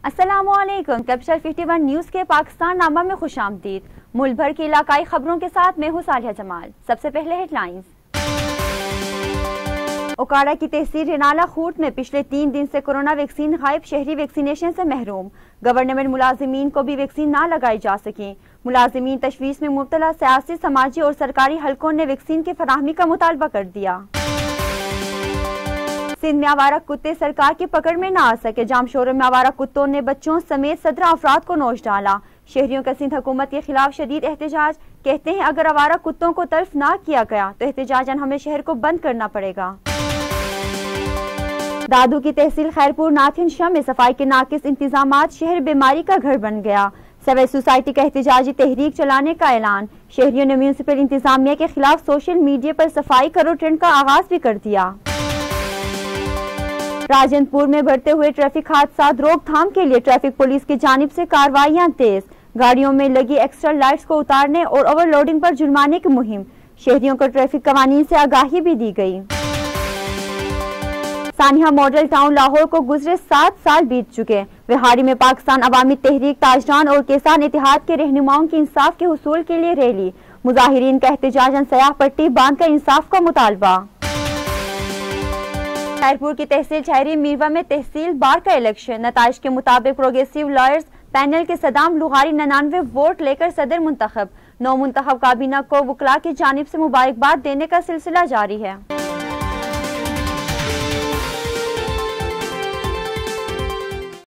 अस्सलामुअलैकुम। Capital 51 news के पाकिस्तान नामा में खुशामदीद। मुल्क भर की इलाकाई खबरों के साथ मैं हूं सालिया जमाल। सबसे पहले हेडलाइंस। ओकाड़ा की तहसील रेनाला खूट में पिछले 3 दिन से कोरोना वैक्सीन गायब, शहरी वैक्सीनेशन से महरूम। गवर्नमेंट मुलाजिमीन को भी वैक्सीन ना लगाई जा सकी। मुलाजिमीन तशवीश में मुब्तला, सियासी, समाजी और सरकारी हलकों ने वैक्सीन की फराहमी का मुतालबा कर दिया। सिंध में आवारा कुत्ते सरकार की पकड़ में न आ सके। जामशोरों में आवारा कुत्तों ने बच्चों समेत 17 अफराद को नोच डाला। शहरियों का सिंध हुकूमत के खिलाफ शदीद एहतजाज। कहते हैं अगर आवारा कुत्तों को तल्फ ना किया गया तो एहतजाजन हमें शहर को बंद करना पड़ेगा। दादू की तहसील खैरपुर नाथिन शाह में सफाई के नाकिस इंतजामात, शहर बीमारी का घर बन गया। सिविल सोसाइटी का एहतजाजी तहरीक चलाने का ऐलान। शहरियों ने म्यूनिसिपल इंतजामिया के खिलाफ सोशल मीडिया पर सफाई करो ट्रेंड का आगाज भी कर दिया। राजनपुर में बढ़ते हुए ट्रैफिक हादसात रोकथाम के लिए ट्रैफिक पुलिस की जानिब से कार्रवाइयां तेज। गाड़ियों में लगी एक्स्ट्रा लाइट्स को उतारने और ओवरलोडिंग पर जुर्माने की मुहिम। शहरियों को ट्रैफिक कवानीन से आगाही भी दी गई। सानिया मॉडल टाउन लाहौर को गुजरे 7 साल बीत चुके। विहाड़ी में पाकिस्तान अवामी तहरीक, ताजरान और किसान इत्तेहाद के रहनुमाओं की इंसाफ के हुसूल के लिए रैली। मुजाहिरीन का एहतजाजन सयाह पट्टी बांध कर इंसाफ का मुतालबा। खैरपुर की तहसील छहरी मीरवा में तहसील बार का इलेक्शन। नताइज के मुताबिक प्रोग्रेसिव लॉयर्स पैनल के सदाम लुहारी 99 वोट लेकर सदर मुंतखब। नौ मुंतखब काबीना को वकला की जानिब से मुबारकबाद देने का सिलसिला जारी है।